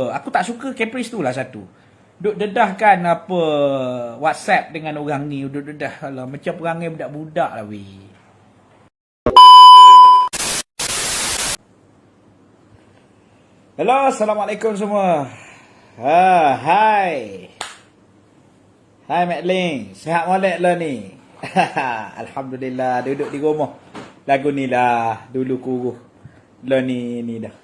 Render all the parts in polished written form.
Aku tak suka Caprice tu lah satu. Duk dedahkan apa WhatsApp dengan orang ni. Duk dedah lah. Macam perangai budak-budak lah weh. Hello, Assalamualaikum semua. Hai. Hai Madeline. Sihat molek lah ni. Alhamdulillah. Duduk di rumah. Lagu ni lah. Dulu kuruh. Lah ni dah.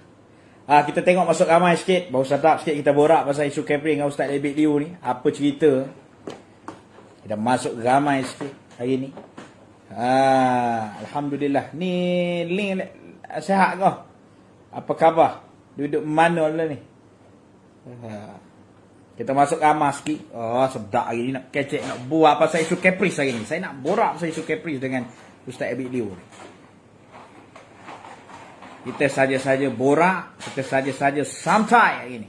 Kita tengok masuk ramai sikit. Baru sedap sikit kita borak pasal isu Caprice dengan Ustaz David Liu ni. Apa cerita? Kita masuk ramai sikit hari ni. Alhamdulillah. Ni link sihat kau? Apa khabar? Duduk mana lah ni? Kita masuk ramai sikit. Sedap hari ni nak kecek, nak buat pasal isu Caprice hari ni. Saya nak borak pasal isu Caprice dengan Ustaz David Liu ni. Kita saja-saja borak, kita saja-saja santai hari ni.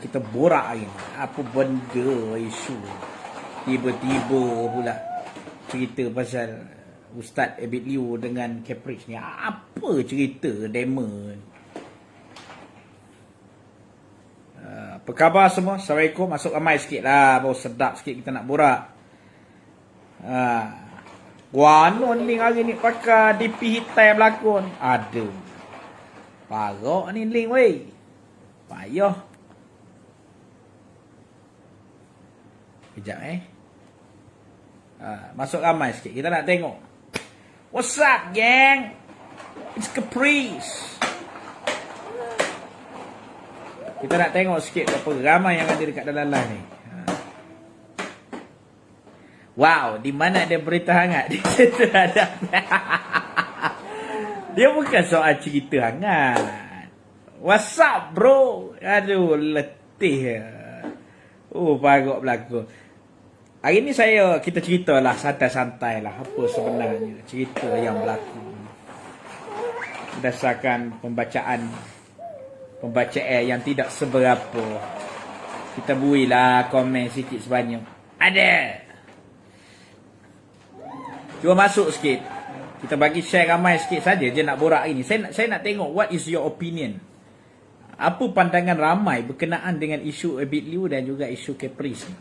Kita borak hari ni. Apa benda isu? Tiba-tiba pula cerita pasal Ustaz David Liu dengan Caprice ni. Apa cerita demo ni? Apa khabar semua? Assalamualaikum. Masuk ramai sikit lah. Baru sedap sikit kita nak borak. Guanon ni hari ni pakai DP hitam berlakon. Aduh. Parok ni link weh. Payah. Kejap masuk ramai sikit. Kita nak tengok. What's up gang? It's Caprice. Kita nak tengok sikit berapa ramai yang ada dekat dalam live ni. Wow, di mana ada berita hangat? Di situ ada. Dia bukan soal cerita hangat. What's up bro? Aduh, letih. Parok berlaku. Hari ni kita ceritalah santai-santai lah. Apa sebenarnya cerita yang berlaku. Berdasarkan pembacaan yang tidak seberapa. Kita builah komen sikit sebanyak. Ada. Cuba masuk sikit. Kita bagi share ramai sikit saja je nak borak ini. Saya nak tengok what is your opinion. Apa pandangan ramai berkenaan dengan isu David Liu dan juga isu Caprice ni.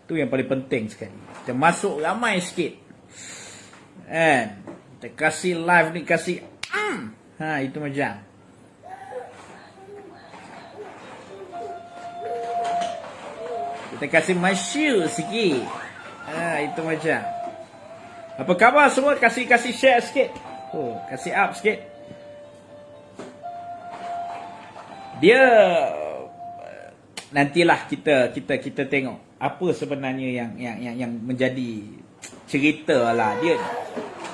Itu yang paling penting sekali. Kita masuk ramai sikit. Kita kasih live ni, kasih itu macam. Kita kasih masyur sikit. Itu macam. Apa khabar semua? Kasih share sikit. Kasih up sikit. Dia nantilah kita tengok apa sebenarnya yang menjadi cerita lah.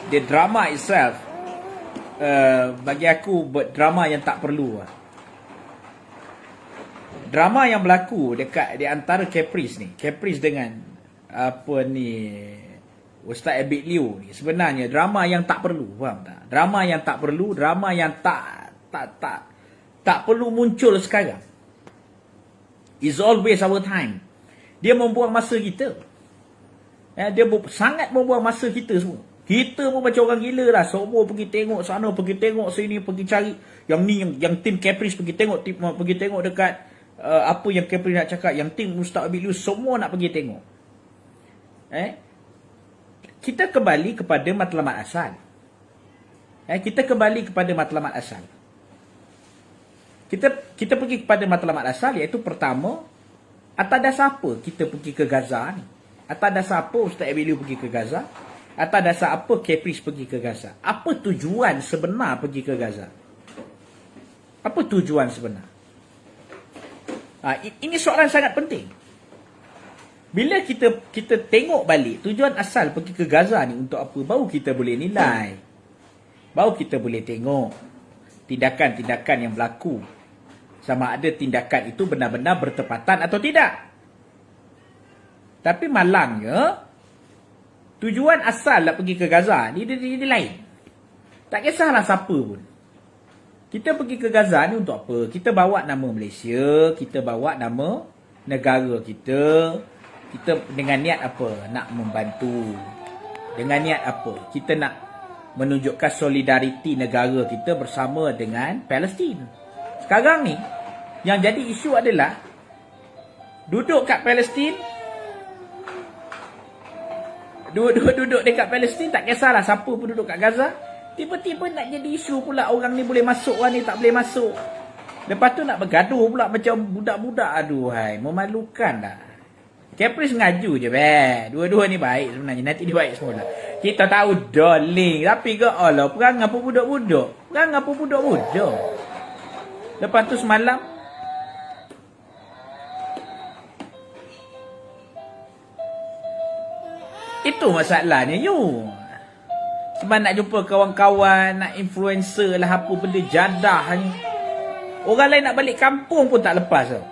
Dia drama itself. Bagi aku drama yang tak perlu. Drama yang berlaku dekat di antara Caprice ni. Caprice dengan apa ni Ustaz David Liu ni sebenarnya drama yang tak perlu, faham tak? Drama yang tak perlu, drama yang tak perlu muncul sekarang. It's always our time. Dia membuang masa kita. Dia sangat membuang masa kita semua. Kita pun macam orang gila lah. Semua pergi tengok sana, pergi tengok sini, pergi cari yang ni yang tim Caprice pergi tengok dekat apa yang Caprice nak cakap, yang tim Ustaz David Liu semua nak pergi tengok. Kita kembali kepada matlamat asal. Kita kembali kepada matlamat asal. Kita pergi kepada matlamat asal, iaitu pertama, atas dasar apa kita pergi ke Gaza ni? Atas dasar apa Ustaz David Liu pergi ke Gaza? Atas dasar apa Caprice pergi ke Gaza? Apa tujuan sebenar pergi ke Gaza? Apa tujuan sebenar? Ini soalan sangat penting. Bila kita tengok balik tujuan asal pergi ke Gaza ni untuk apa, baru kita boleh nilai. Baru kita boleh tengok tindakan-tindakan yang berlaku. Sama ada tindakan itu benar-benar bertepatan atau tidak. Tapi malangnya, tujuan asal nak pergi ke Gaza ni dia lain. Tak kisahlah siapa pun. Kita pergi ke Gaza ni untuk apa? Kita bawa nama Malaysia, kita bawa nama negara kita. Kita dengan niat apa? Nak membantu. Dengan niat apa? Kita nak menunjukkan solidariti negara kita bersama dengan Palestin. Sekarang ni, Yang jadi isu adalah duduk kat Palestin, duduk dekat Palestin, tak kisahlah siapa pun duduk kat Gaza. Tiba-tiba nak jadi isu pula, orang ni boleh masuk, orang ni tak boleh masuk. Lepas tu nak bergaduh pula macam budak-budak. Aduhai, memalukan dah. Caprice ngaju je, dua-dua ni baik sebenarnya. Nanti dia baik semua lah. Kita tahu darling. Tapi ke Allah, perang apa budak-budak? Perang apa budak-budak? Lepas tu semalam, itu masalahnya you. Sebab nak jumpa kawan-kawan, nak influencer lah apa benda jadah ni. Orang lain nak balik kampung pun tak lepas tau.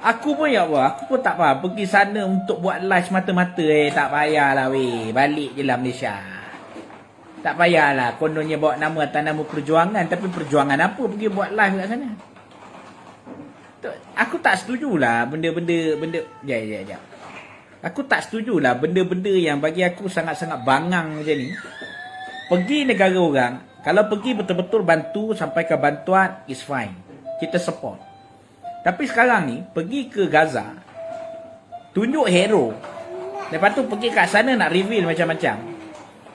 Aku pun ya Allah, aku pun tak faham. Pergi sana untuk buat live semata-mata. Tak payahlah weh. Balik je lah Malaysia. Tak payahlah. Kononnya bawa nama atas nama perjuangan. Tapi perjuangan apa pergi buat live kat sana? Aku tak setujulah benda-benda. Sekejap. Aku tak setujulah benda-benda yang bagi aku sangat-sangat bangang macam ni. Pergi negara orang, kalau pergi betul-betul bantu, sampaikan bantuan, is fine. Kita support. Tapi sekarang ni, pergi ke Gaza, tunjuk hero. Lepas tu pergi kat sana nak reveal macam-macam.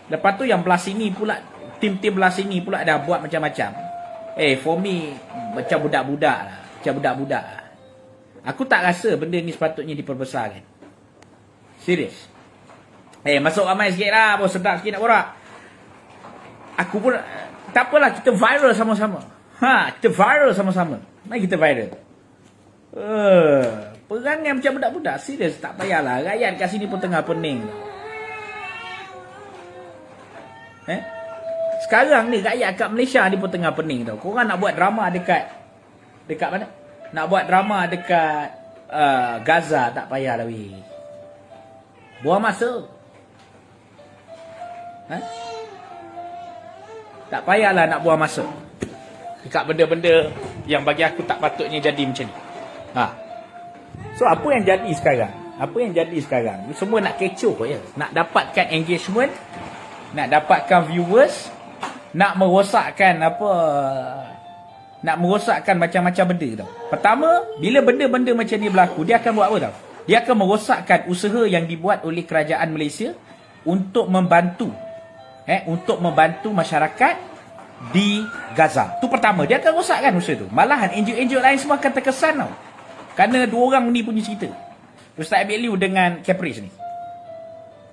Lepas tu yang belah sini pula, tim-tim belah sini pula dah buat macam-macam. For me, macam budak-budak lah. Macam budak-budak lah. Aku tak rasa benda ni sepatutnya diperbesarkan. Serius. Masuk ramai sikit lah. Bos sedap sikit nak borak. Aku pun, tak apalah, kita viral sama-sama. Kita viral sama-sama. Mari kita viral. Perangai macam budak-budak. Serius, tak payahlah. Rakyat kat sini pun tengah pening. Sekarang ni rakyat kat Malaysia ni pun tengah pening tau. Korang nak buat drama dekat mana? Nak buat drama dekat Gaza, tak payahlah weh. Buang masa. Tak payahlah nak buang masa dekat benda-benda yang bagi aku tak patutnya jadi macam ni. So apa yang jadi sekarang? Apa yang jadi sekarang? Semua nak kecoh je. Nak dapatkan engagement, nak dapatkan viewers, nak merosakkan macam-macam benda tau. Pertama, bila benda-benda macam ni berlaku, dia akan buat apa tau? Dia akan merosakkan usaha yang dibuat oleh kerajaan Malaysia untuk membantu masyarakat di Gaza. Tu pertama, dia akan rosakkan usaha tu. Malahan NGO-NGO lain semua akan terkesan tau. Kerana dua orang ni punya cerita. Ustaz Abid Liu dengan Caprice ni.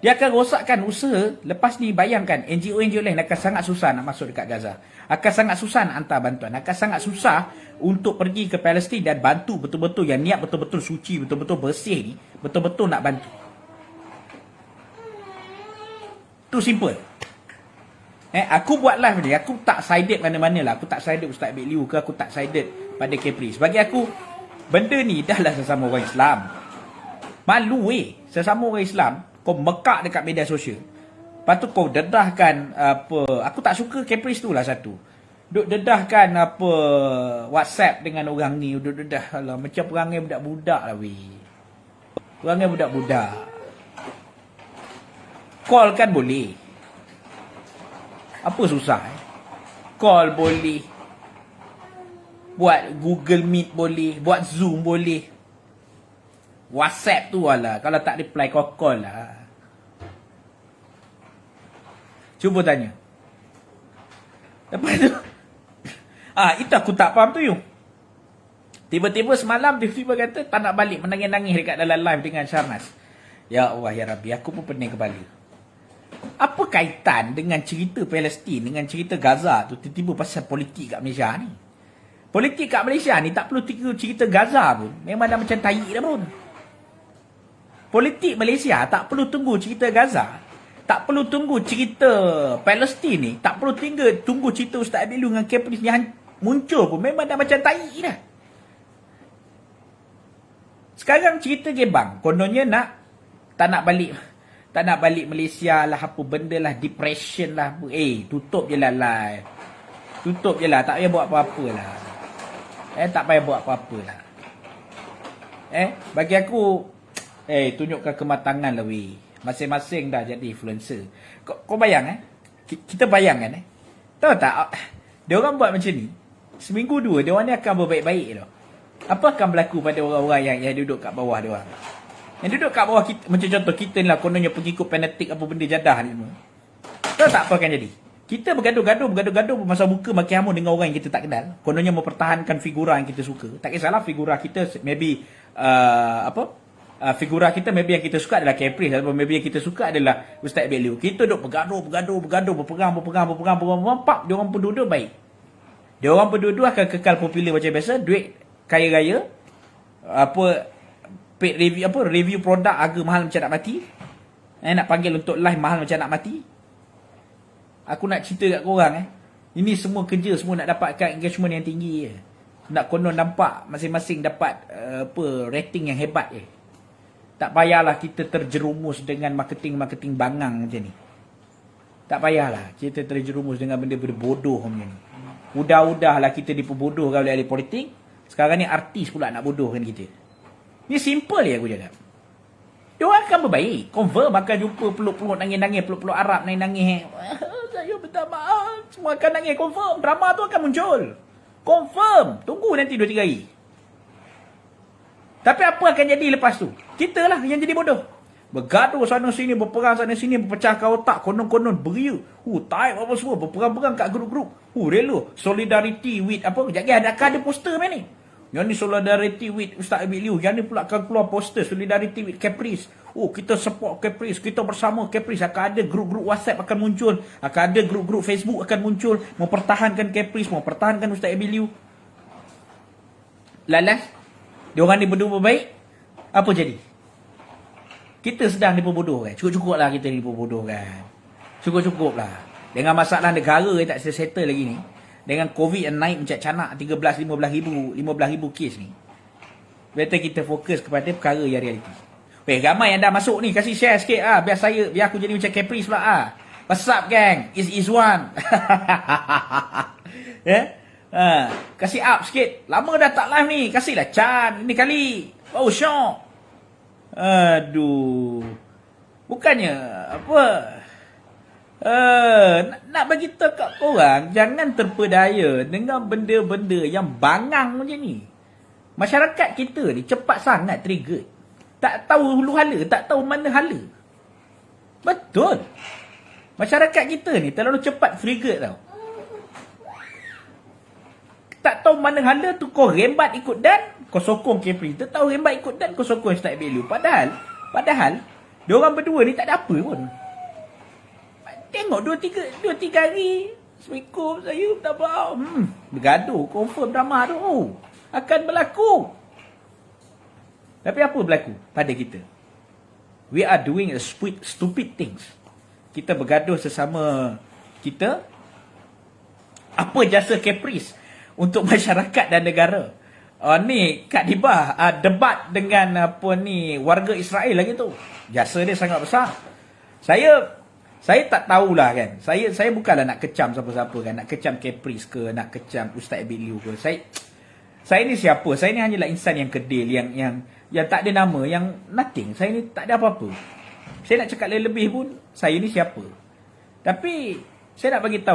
Dia akan rosakkan usaha. Lepas ni bayangkan NGO-NGO lain akan sangat susah nak masuk dekat Gaza. Akan sangat susah nak hantar bantuan. Akan sangat susah untuk pergi ke Palestin dan bantu betul-betul yang niat betul-betul suci, betul-betul bersih ni, betul-betul nak bantu. Tu simple. Aku buat live ni, aku tak sided mana-mana lah. Aku tak sided Ustaz Abid Liu ke, aku tak sided pada Caprice. Bagi aku, benda ni dah lah sesama orang Islam. Malu sesama orang Islam, kau mekak dekat media sosial. Lepas tu kau dedahkan apa, aku tak suka Caprice tu lah satu. Duk dedahkan apa WhatsApp dengan orang ni, duk dedah lah macam perangai budak-budak lah weh. Perangai budak-budak. Call kan boleh. Apa susah Call boleh. Buat Google Meet boleh, buat Zoom boleh. WhatsApp tu lah, kalau tak reply kau call lah. Cuba tanya. Lepas tu itu aku tak faham tu you. Tiba-tiba semalam tiba-tiba kata tak nak balik, menangis-nangis dekat dalam live dengan Syarnas. Ya Allah ya Rabbi, aku pun pening kepala. Apa kaitan dengan cerita Palestin, dengan cerita Gaza tu tiba-tiba pasal politik kat Malaysia ni? Politik kat Malaysia ni tak perlu cerita Gaza pun. Memang dah macam tahi dah pun. Politik Malaysia tak perlu tunggu cerita Gaza. Tak perlu tunggu cerita Palestin ni. Tak perlu tunggu cerita Ustaz Abid Liu dengan Caprice yang muncul pun. Memang dah macam tahi dah. Sekarang cerita Gebang. Kononnya tak nak balik Malaysia lah, apa benda lah, depression lah. Tutup je lah live. Tutup je lah. Tak payah buat apa-apa lah. Tak payah buat apa-apa lah. Bagi aku, tunjukkan kematangan lah weh. Masing-masing dah jadi influencer. Kau bayang kita bayangkan tahu tak, dia orang buat macam ni. Seminggu dua, dia orang ni akan berbaik-baik tau. Apa akan berlaku pada orang-orang yang duduk kat bawah dia orang? Yang duduk kat bawah kita, macam contoh kita ni lah, kononnya pengikut fanatik apa benda jadah ni semua. Tahu tak apa akan jadi? Kita bergaduh-gaduh masa muka maki hamun dengan orang yang kita tak kenal. Kononnya mempertahankan figura yang kita suka. Tak kisahlah figura kita maybe figura kita maybe yang kita suka adalah Caprice, atau maybe yang kita suka adalah Ustaz Beliau. Kita duk bergaduh, berperang, pap, dia orang penduduk baik. Dia orang penduduk akan kekal popular macam biasa, duit kaya raya, paid review, review produk harga mahal macam nak mati. Nak panggil untuk live mahal macam nak mati. Aku nak cerita kat korang ini semua kerja semua nak dapatkan engagement yang tinggi je. Nak konon nampak masing-masing dapat rating yang hebat je. Tak payahlah kita terjerumus dengan marketing bangang macam ni. Tak payahlah kita terjerumus dengan benda-benda bodoh macam ni. Udah-udahlah kita diperbodohkan oleh ahli politik. Sekarang ni artis pula nak bodohkan kita. Ni simple je aku cakap. Dia orang akan berbaik. Confirm akan jumpa peluk-peluk nangis-nangis, peluk-peluk Arab nangis-nangis. Saya minta maaf. Semua akan nangis. Confirm. Drama tu akan muncul. Confirm. Tunggu nanti 2-3 hari. Tapi apa akan jadi lepas tu? Kita lah yang jadi bodoh. Bergaduh sana sini, berperang sana sini, berpecahkan otak, konon-konon beria. Type apa semua, berperang-perang kat grup-grup. Rela. Solidarity with apa? Sekejap ada poster main ni. Yang ni solidarity with Ustaz Abid Liu. Yang ni pula akan keluar poster solidarity with Caprice. Kita support Caprice. Kita bersama Caprice. Akan ada grup-grup WhatsApp akan muncul. Akan ada grup-grup Facebook akan muncul. Mempertahankan Caprice. Mempertahankan Ustaz Abid Liu. Lalas. Diorang ni berdua baik. Apa jadi? Kita sedang diperbodohkan. Cukup-cukup lah kita diperbodohkan. Cukup-cukup lah. Dengan masalah negara yang tak settle lagi ni. Dengan COVID yang naik macam canak 15 ribu kes ni. Better kita fokus kepada perkara yang realiti. Ramai yang dah masuk ni. Kasih share sikit lah. Biar aku jadi macam Caprice pula lah. What's up gang? It's Izwan. Kasih up sikit. Lama dah tak live ni. Kasihlah Chan. Ini kali. Oh syok. Aduh. Bukannya apa? Nak bagi tahu kat korang, jangan terpedaya dengan benda-benda yang bangang macam ni. Masyarakat kita ni cepat sangat trigger. Tak tahu hulu hala, tak tahu mana hala. Betul. Masyarakat kita ni terlalu cepat trigger tau. Tak tahu mana hala tu kau rembat ikut dan kau sokong Caprice. Tak tahu rembat ikut dan kau sokong Ustaz Beliau. Padahal diorang berdua ni tak ada apa pun. Tengok 2-3 hari. Assalamualaikum, saya minta maaf. Bergaduh, confirm drama tu. Akan berlaku. Tapi apa berlaku pada kita? We are doing a stupid things. Kita bergaduh sesama kita. Apa jasa Caprice untuk masyarakat dan negara? Ni Kak Dibah debat dengan warga Israel lagi tu. Jasa dia sangat besar. Saya tak tahulah kan. Saya bukanlah nak kecam siapa-siapa kan. Nak kecam Caprice ke, nak kecam Ustaz Abid Liu ke. Saya ni siapa? Saya ni hanyalah insan yang kedil, yang tak ada nama, yang nothing. Saya ni tak ada apa-apa. Saya nak cakap lebih pun, saya ni siapa? Tapi saya nak bagi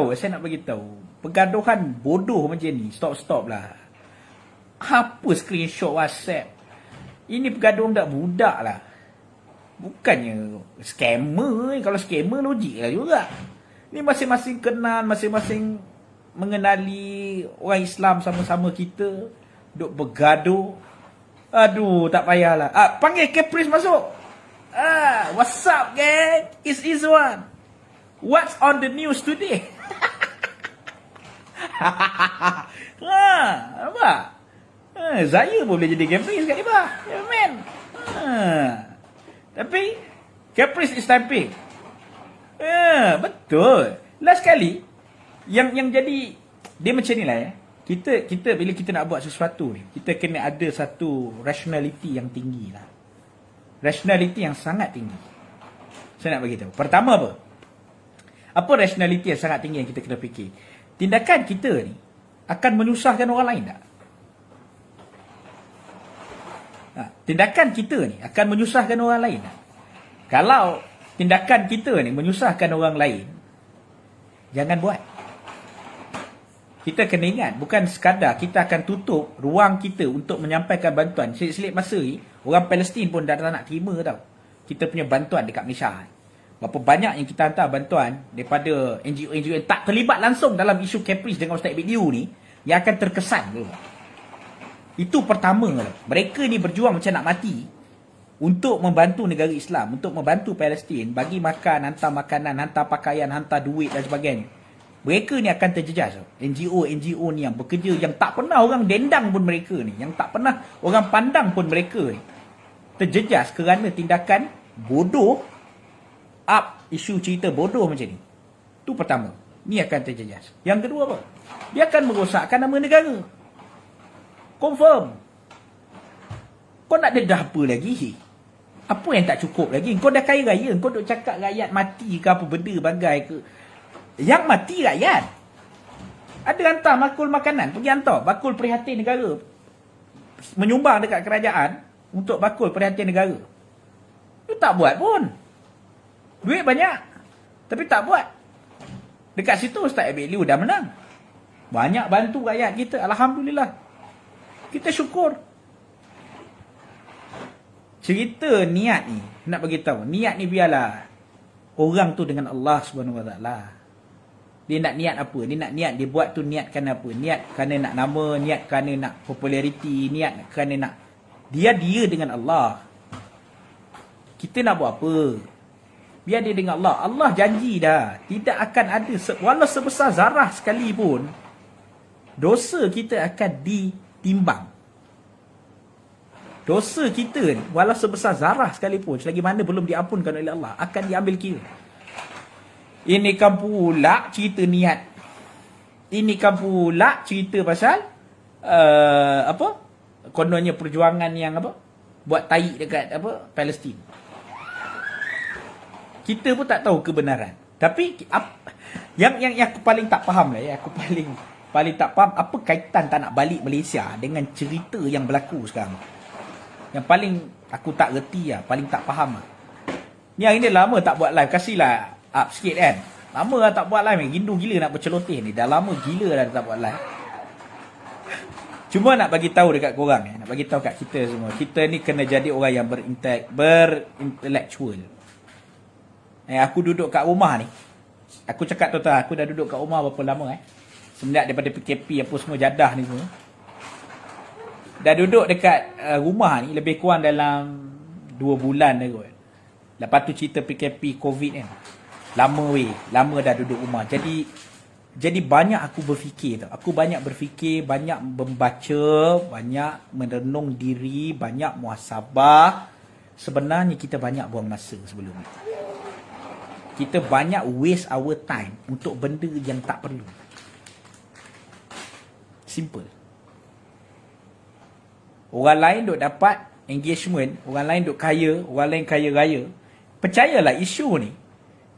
tahu, pergaduhan bodoh macam ni, stop lah. Apa screenshot WhatsApp? Ini pergaduhan budak lah. Bukannya scammer. Kalau scammer logik lah juga. Ni masing-masing kenal, masing-masing mengenali orang Islam sama-sama kita. Duk bergaduh. Aduh, tak payahlah. Panggil Caprice masuk. What's up gang? It's Izwan. What's on the news today? Nampak? Saya pun boleh jadi Caprice kat Ibah. Ya man. Tapi Caprice is typing. Betul. Last kali yang jadi dia macam ni lah ya. Kita bila kita nak buat sesuatu ni, kita kena ada satu rationality yang tinggi lah. Rationality yang sangat tinggi. Saya nak bagi tahu. Pertama apa? Apa rationality yang sangat tinggi yang kita kena fikir? Tindakan kita ni akan menyusahkan orang lain tak? Tindakan kita ni akan menyusahkan orang lain. Kalau tindakan kita ni menyusahkan orang lain, jangan buat. Kita kena ingat, bukan sekadar kita akan tutup ruang kita untuk menyampaikan bantuan. Selit-selit masa ni, orang Palestin pun dah tak nak terima tau kita punya bantuan dekat Malaysia. Berapa banyak yang kita hantar bantuan daripada NGO-NGO yang tak terlibat langsung dalam isu Caprice dengan Ustaz Abid Liu ni, yang akan terkesan tu. Itu pertama. Mereka ni berjuang macam nak mati untuk membantu negara Islam, untuk membantu Palestin, bagi makan, hantar makanan, hantar pakaian, hantar duit dan sebagainya. Mereka ni akan terjejas. NGO ni yang bekerja, yang tak pernah orang dendang pun mereka ni, yang tak pernah orang pandang pun mereka ni, terjejas kerana tindakan bodoh, isu cerita bodoh macam ni. Itu pertama. Ni akan terjejas. Yang kedua apa? Dia akan merosakkan nama negara. Confirm. Kau nak dedah apa lagi? Apa yang tak cukup lagi? Kau dah kaya raya, kau duk cakap rakyat mati ke apa benda bagai ke. Yang mati rakyat. Ada hantar bakul makanan, pergi hantar bakul prihatin negara. Menyumbang dekat kerajaan untuk bakul prihatin negara. Itu tak buat pun. Duit banyak, tapi tak buat. Dekat situ Ustaz Abid Liu dah menang. Banyak bantu rakyat kita, alhamdulillah. Kita syukur. Cerita niat ni, nak bagi tahu, niat ni biarlah orang tu dengan Allah Subhanahu Wa Taala. Dia nak niat apa? Dia nak niat, dia buat tu niat kerana apa? Niat kerana nak nama, niat kerana nak populariti, niat kerana nak dia dengan Allah. Kita nak buat apa? Biar dia dengan Allah. Allah janji dah, tidak akan ada, walau sebesar zarah sekalipun, dosa kita akan ditimbang. Dosa kita ni, walau sebesar zarah sekalipun, selagi mana belum diampunkan oleh Allah, akan diambil kira. Ini kan pula cerita niat. Ini kan pula cerita pasal kononnya perjuangan yang buat taik dekat Palestin. Kita pun tak tahu kebenaran. Tapi yang aku paling tak faham lah, aku paling tak faham apa kaitan tak nak balik Malaysia dengan cerita yang berlaku sekarang. Yang paling aku tak reti lah, paling tak faham lah. Ni hari ni lama tak buat live, kasihlah up sikit kan. Lama lah tak buat live ni, rindu gila nak berceloteh ni. Dah lama gila dah tak buat live. Cuma nak bagi tahu dekat korang, nak bagi tahu kat kita semua, kita ni kena jadi orang yang berintellectual. Aku duduk kat rumah ni, aku cakap tuan-tuan, aku dah duduk kat rumah berapa lama semenjak daripada PKP apa semua jadah ni semua. Dah duduk dekat rumah ni lebih kurang dalam 2 bulan dah kot. Lepas tu cerita PKP COVID kan, lama dah duduk rumah. Jadi banyak aku berfikir tau. Aku banyak berfikir, banyak membaca, banyak merenung diri, banyak muhasabah. Sebenarnya kita banyak buang masa sebelum ni. Kita banyak waste our time untuk benda yang tak perlu. Simple. Orang lain duk dapat engagement, orang lain duk kaya, orang lain kaya raya. Percayalah isu ni,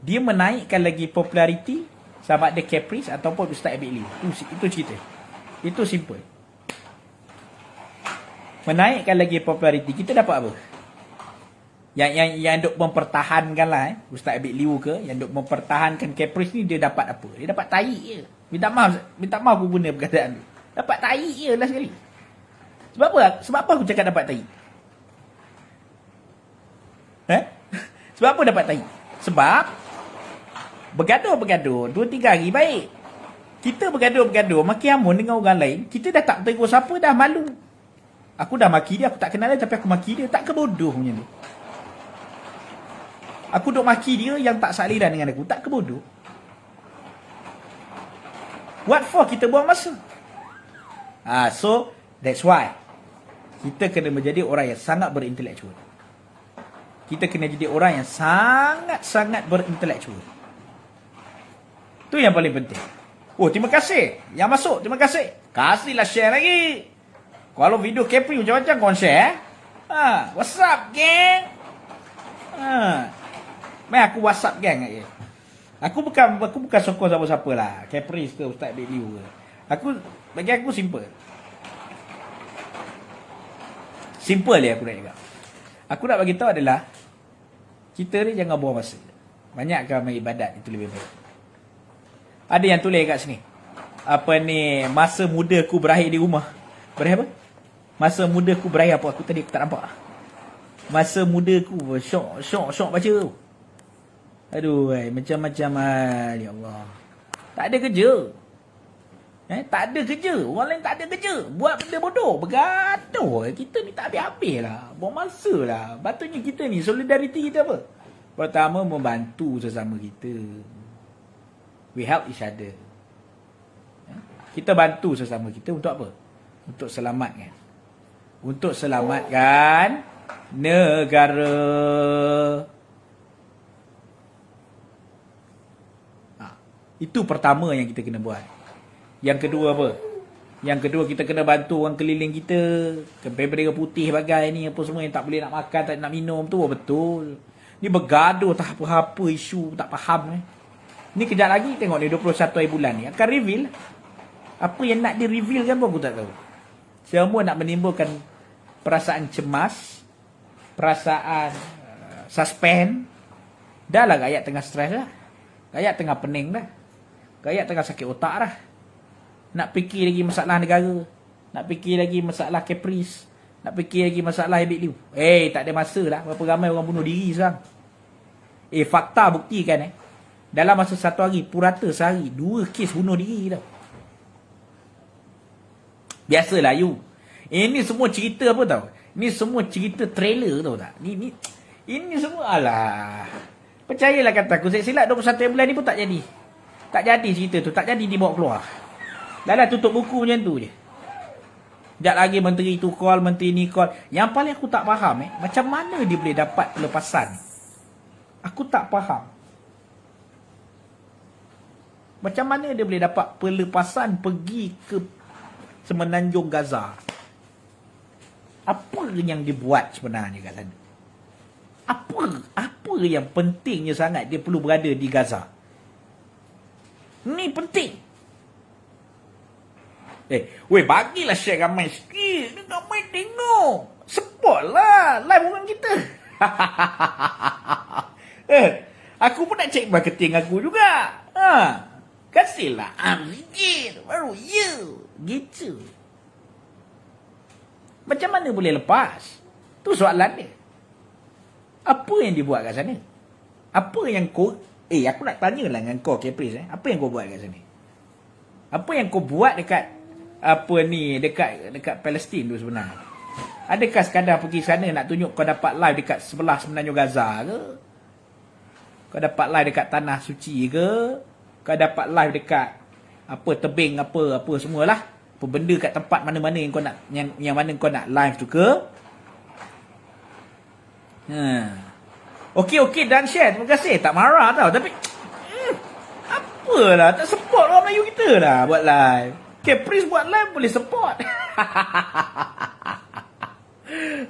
dia menaikkan lagi populariti sama ada Caprice ataupun Ustaz Abid Liu. Itu cerita. Itu simple. Menaikkan lagi populariti. Kita dapat apa? Yang duk mempertahankan lah Ustaz Abid Liu ke, yang duk mempertahankan Caprice ni, dia dapat apa? Dia dapat taik je. Minta maaf aku guna perkataan tu. Dapat taik je lah sekali. Sebab apa? Sebab apa aku cakap dapat taik? Sebab apa dapat taik? Sebab bergaduh 2-3 hari baik. Kita bergaduh maki amun dengan orang lain, kita dah tak tegur siapa, dah malu. Aku dah maki dia, aku tak kenal dia tapi aku maki dia. Tak ke bodoh macam tu? Aku duk maki dia yang tak saliran dengan aku, tak ke bodoh? What for kita buang masa? So that's why kita kena menjadi orang yang sangat berintelektual. Kita kena jadi orang yang sangat-sangat berintelektual. Itu yang paling penting. Oh, terima kasih. Yang masuk, terima kasih. Kasihlah share lagi. Kalau video Capri macam-macam kau share. What's up, gang? Main aku WhatsApp gang kat dia. Aku bukan sokong siapa-siapa lah. Caprice ke Ustaz Abid Liu ke. Bagi aku simple. Simple dia aku nak cakap. Aku nak bagi tahu adalah kita ni jangan buang masa. Banyakkan amal ibadat, itu lebih baik. Ada yang tulis kat sini. Apa ni, masa muda ku berakhir di rumah. Berakhir apa? Masa muda ku berakhir apa? Aku tadi aku tak nampak. Masa muda ku syok baca tu. Aduh, macam-macam hal, ya Allah. Tak ada kerja. Tak ada kerja. Orang lain tak ada kerja. Buat benda bodoh. Bergaduh. Kita ni tak habis-habis lah. Buang masa lah. Patutnya kita ni, solidariti kita apa? Pertama, membantu sesama kita. We help each other. Kita bantu sesama kita untuk apa? Untuk selamatkan. Untuk selamatkan negara. Itu pertama yang kita kena buat. Yang kedua apa? Yang kedua, kita kena bantu orang keliling kita. Bendera putih bagai ni, apa semua yang tak boleh nak makan, tak nak minum tu, betul. Ni bergaduh tak apa-apa isu, tak faham. Ni kejap lagi tengok ni 21 hari bulan ni akan reveal. Apa yang nak di-reveal kan pun aku tak tahu. Semua nak menimbulkan perasaan cemas, perasaan suspend. Dah lah rakyat tengah stres dah. Rakyat tengah pening dah. Rakyat tengah sakit otak dah. Nak fikir lagi masalah negara. Nak fikir lagi masalah Caprice. Nak fikir lagi masalah Habib Liu. Tak ada masa lah. Berapa ramai orang bunuh diri sekarang. Fakta buktikan dalam masa satu hari, purata sehari, 2 kes bunuh diri tau. Biasalah you. Ini semua cerita apa tau? Ini semua cerita trailer tau tak? Ini semua alah. Percayalah kata aku, saya silap 21 bulan ni pun tak jadi. Tak jadi cerita tu, tak jadi dibawa keluar. Dah tutup buku macam tu je. Sekejap lagi menteri tu call, menteri ni call. Yang paling aku tak faham macam mana dia boleh dapat pelepasan? Aku tak faham. Macam mana dia boleh dapat pelepasan pergi ke Semenanjung Gaza? Apa yang dia buat sebenarnya kat sana? Apa yang pentingnya sangat dia perlu berada di Gaza? Ni penting. Bagilah share ramai sikit. Ramai tengok. Support lah live orang kita. Aku pun nak cek marketing aku juga. Kasihlah sikit. Baru gitu. Macam mana boleh lepas? Tu soalan dia. Apa yang dia buat kat sana? Apa yang kau... aku nak tanyalah dengan kau, Caprice. Apa yang kau buat kat sana? Apa yang kau buat dekat... dekat Palestin tu sebenarnya? Adakah sekadar pergi sana nak tunjuk kau dapat live dekat sebelah Semenanjung Gaza ke? Kau dapat live dekat Tanah Suci ke? Kau dapat live dekat tebing apa semualah. Apa benda kat tempat mana-mana yang kau nak, yang mana kau nak live tu ke? Okey dan share. Terima kasih. Tak marah tau. Tapi apalah, tak support orang Melayu kita lah buat live. Caprice buat live boleh support.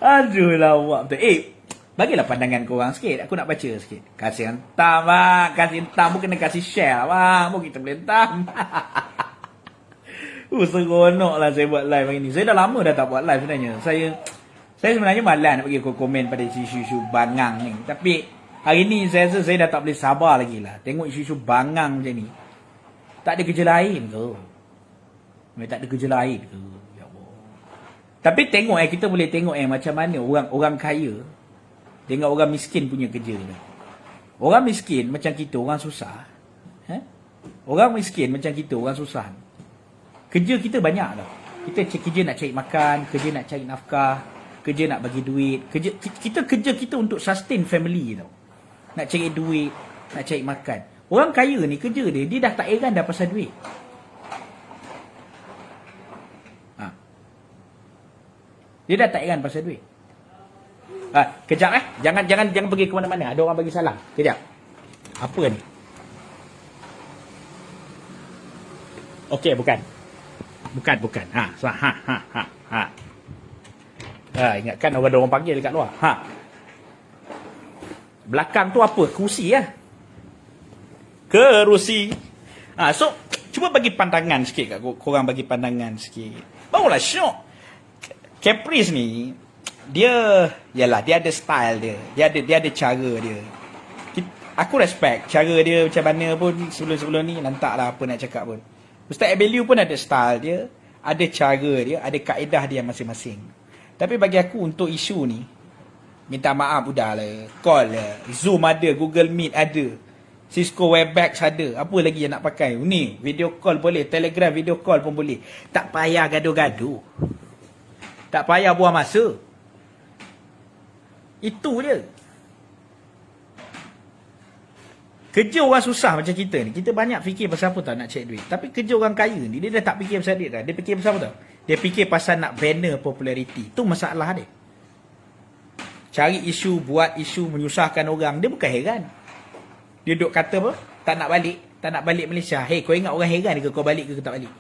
Aduh lawak betul. Bagilah pandangan korang sikit. Aku nak baca sikit. Kasih hentam bang. Kasih hentam pun kena kasih share bang. Pun kita boleh hentam. Seronok lah saya buat live hari ni. Saya dah lama dah tak buat live sebenarnya. Saya sebenarnya malas nak pergi komen pada isu-isu bangang ni. Tapi hari ni saya rasa saya dah tak boleh sabar lagi lah. Tengok isu-isu bangang macam ni. Tak ada kerja lain ke? Tak ada kerja lain ke? Ya Allah. Tapi tengok kita boleh tengok macam mana orang kaya tengok orang miskin punya kerja ni. Orang miskin macam kita, orang susah. Orang miskin macam kita, orang susah. Kerja kita banyak tau. Kita kerja nak cari makan, kerja nak cari nafkah, kerja nak bagi duit. Kerja kita untuk sustain family tau. Nak cari duit, nak cari makan. Orang kaya ni kerja dia dah tak heran dah pasal duit. Dia dah tak heran pasal duit. Kejap Jangan pergi ke mana-mana. Ada orang bagi salam. Kejap. Apa ni? Okey, bukan. Ingatkan ada orang panggil dekat luar. Belakang tu apa? Kerusi lah. Kerusi. So, cuba bagi pandangan sikit kat korang, bagi pandangan sikit. Barulah syok. Caprice ni, dia ada style dia. Dia ada cara dia. Aku respect cara dia macam mana pun sebelum ni. Lantak lah apa nak cakap pun. Ustaz Abeliu pun ada style dia, ada cara dia, ada kaedah dia masing-masing. Tapi bagi aku untuk isu ni, minta maaf udahlah. Call lah. Zoom ada, Google Meet ada. Cisco Webex ada. Apa lagi yang nak pakai? Ni, video call boleh. Telegram video call pun boleh. Tak payah gaduh-gaduh. Tak payah buang masa. Itu je. Kerja orang susah macam kita ni. Kita banyak fikir pasal apa tau nak cek duit. Tapi kerja orang kaya ni, dia dah tak fikir pasal duit dah. Dia fikir pasal apa tau? Dia fikir pasal nak banner populariti. Itu masalah dia. Cari isu, buat isu, menyusahkan orang. Dia bukan heran. Dia duk kata apa? Tak nak balik. Tak nak balik Malaysia. Hey, kau ingat orang heran ke kau balik ke tak balik?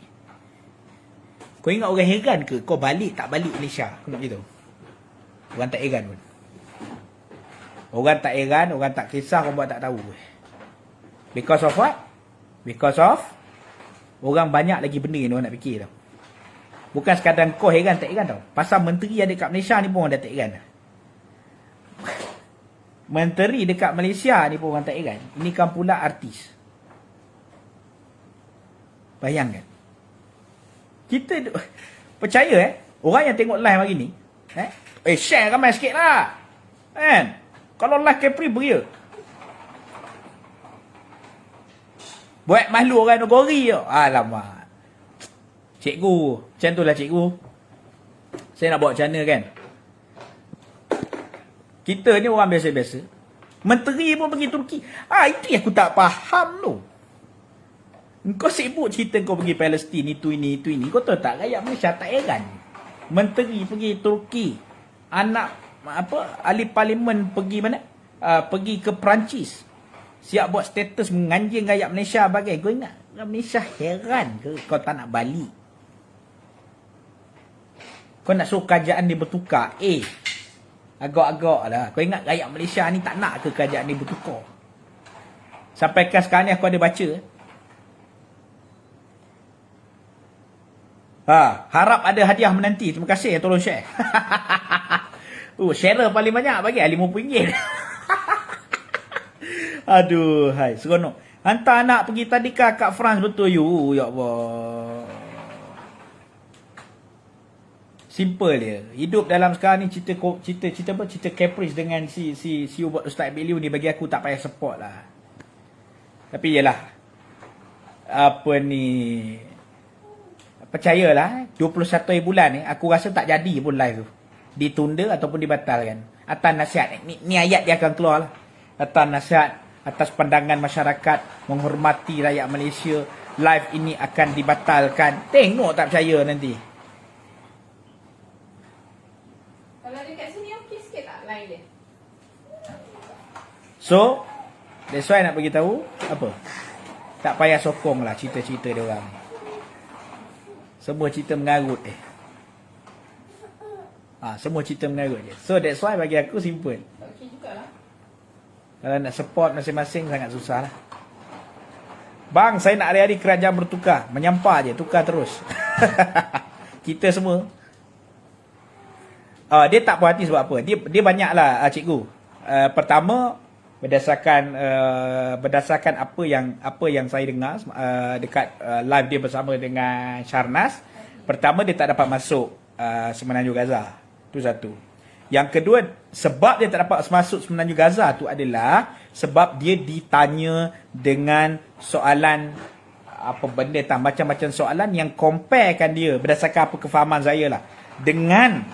Kau ingat orang heran ke kau balik tak balik Malaysia? Kau nak gitu. Orang tak heran pun. Orang tak heran, orang tak kisah, orang buat tak tahu. Because of what? Because of orang banyak lagi benda yang orang nak fikir tau. Bukan sekadar kau heran tak heran tau. Pasal menteri ada kat Malaysia ni pun orang dah tak heran. Menteri dekat Malaysia ni pun orang tak heran. Ini kan pula artis. Bayangkan. Kita percaya orang yang tengok live hari ni, share ramai sikit lah. Kan? Kalau live Capri beria. Buat malu orang negeri je. Alamak. Cikgu. Macam tu lah cikgu. Saya nak buat macam mana kan? Kita ni orang biasa-biasa. Menteri pun pergi Turki. Itu yang aku tak faham tu. Kau sibuk cerita kau pergi Palestin, itu ini. Kau tahu tak, rakyat Malaysia tak heran. Menteri pergi Turki. Anak ahli parlimen pergi mana? Pergi ke Perancis. Siap buat status menganjing rakyat Malaysia bagai. Kau ingat rakyat Malaysia heran ke kau tak nak balik? Kau nak suruh kerajaan dia bertukar. Agak-agak lah. Kau ingat rakyat Malaysia ni tak nak ke kerajaan ni bertukar? Sampaikan sekarang ni aku ada baca. Harap ada hadiah menanti. Terima kasih. Tolong share. Share paling banyak bagi RM50. Aduh, hai. Seronok. Hantar anak pergi tadika kat France betul you. Ya Allah. Simple dia. Hidup dalam sekarang ni cerita apa? Cerita caprice dengan si Ustaz Abeliu ni bagi aku tak payah support lah. Tapi yalah. Apa ni? Percayalah 21 bulan ni aku rasa tak jadi pun live tu. Ditunda ataupun dibatalkan. Atas nasihat ni ayat dia akan keluar lah. Atas nasihat atas pandangan masyarakat menghormati rakyat Malaysia, live ini akan dibatalkan. Tengok tak percaya nanti. Kalau dekat sini okey sikit tak line dia? So, that's why nak bagi tahu apa? Tak payah sokong lah cerita-cerita dia orang. Semua cerita mengarut semua cerita mengarut je. So that's why bagi aku simple. Okey jugalah. Kalau nak support masing-masing sangat susah lah. Bang, saya nak hari-hari kerajaan bertukar. Menyampah je, tukar terus. Kita semua. Dia tak puas hati sebab apa? Dia banyak lah cikgu. Pertama, berdasarkan apa yang saya dengar dekat live dia bersama dengan Syarnas. Pertama, dia tak dapat masuk Semenanjung Gaza. Itu satu. Yang kedua, sebab dia tak dapat masuk Semenanjung Gaza tu adalah sebab dia ditanya dengan soalan apa benda tak, macam-macam soalan yang comparekan dia berdasarkan apa kefahaman saya lah dengan